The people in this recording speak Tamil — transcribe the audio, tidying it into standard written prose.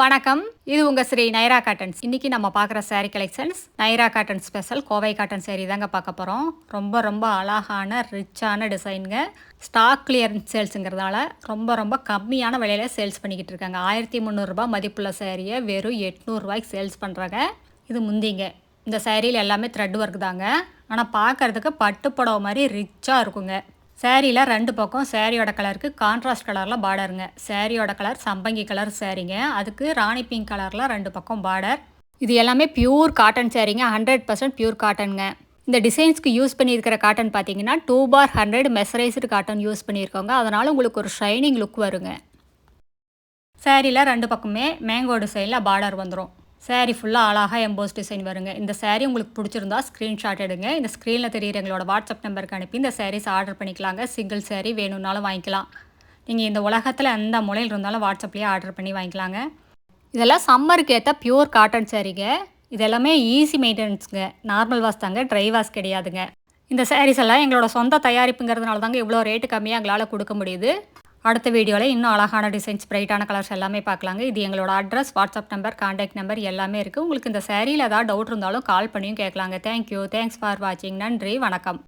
வணக்கம். இது உங்க ஸ்ரீ நைரா காட்டன்ஸ். இன்னைக்கு நம்ம பார்க்குற saree collections Naira cotton special Kovai cotton saree தாங்க பார்க்க போகிறோம். ரொம்ப அழகான ரிச்சான டிசைனுங்க. ஸ்டாக் கிளியரன்ஸ் சேல்ஸுங்கிறதால ரொம்ப கம்மியான விலையில சேல்ஸ் பண்ணிக்கிட்டு இருக்காங்க. 1300 ரூபாய் மதிப்புள்ள சேரீயை வெறும் 800 ரூபாய்க்கு சேல்ஸ் பண்ணுறாங்க. இது முந்திங்க. இந்த சேரீயில் எல்லாமே த்ரெட் ஒர்க் தாங்க. ஆனால் பார்க்குறதுக்கு பட்டு புடவை மாதிரி ரிச்சாக இருக்குங்க. சேரீயில் ரெண்டு பக்கம் சேரீயோட கலருக்கு கான்ட்ராஸ்ட் கலரில் பார்டருங்க. சேரீயோட கலர் சம்பங்கி கலர் சேரீங்க. அதுக்கு ராணி பிங்க் கலரில் ரெண்டு பக்கம் பார்டர். இது எல்லாமே பியூர் காட்டன் சேரீங்க. 100% பியூர் காட்டனுங்க. இந்த டிசைன்ஸ்க்கு யூஸ் பண்ணியிருக்கிற காட்டன் பார்த்தீங்கன்னா 2/100 மெசரைஸ்டு காட்டன் யூஸ் பண்ணியிருக்கோங்க. அதனால் உங்களுக்கு ஒரு ஷைனிங் லுக் வருங்க. சேரீயில் ரெண்டு பக்கமே மேங்கோ டிசைனில் பார்டர் வந்துடும். சேரீ ஃபுல்லாக அழகாக எம்போஸ் டிசைன் வருங்க. இந்த சேரீ உங்களுக்கு பிடிச்சிருந்தா ஸ்க்ரீன்ஷாட் எடுங்க. இந்த ஸ்க்ரீனில் தெரியுற எங்களோட வாட்ஸ்அப் நம்பருக்கு அனுப்பி இந்த சேரீஸ் ஆர்டர் பண்ணிக்கலாங்க. சிங்கிள் சேரீ வேணும்னாலும் வாங்கிக்கலாம். நீங்கள் இந்த உலகத்தில் எந்த மூலையில் இருந்தாலும் வாட்ஸ்அப்லேயே ஆர்டர் பண்ணி வாங்கிக்கலாங்க. இதெல்லாம் சம்மருக்கு ஏற்ற பியூர் காட்டன் சேரீங்க. இது எல்லாமே ஈஸி மெயின்டெனன்ஸுங்க. நார்மல் வாஷ் தாங்க, ட்ரை வாஷ் கிடையாதுங்க. இந்த சேரீஸ் எல்லாம் எங்களோட சொந்த தயாரிப்புங்கிறதுனால தாங்க இவ்வளோ ரேட்டு கம்மியாக எங்களால் கொடுக்க முடியுது. அடுத்த வீடியோவில் இன்னும் அழகான டிசைன்ஸ், பிரைட்டான கலர்ஸ் எல்லாமே பார்க்கலாங்க. இது எங்களோட address, WhatsApp number, contact number எல்லாமே இருக்குது. உங்களுக்கு இந்த சேரீயில் ஏதாவது டவுட் இருந்தாலும் கால் பண்ணியும் கேட்கலாங்க. தேங்க்யூ. தேங்க்ஸ் ஃபார் வாட்சிங். நன்றி, வணக்கம்.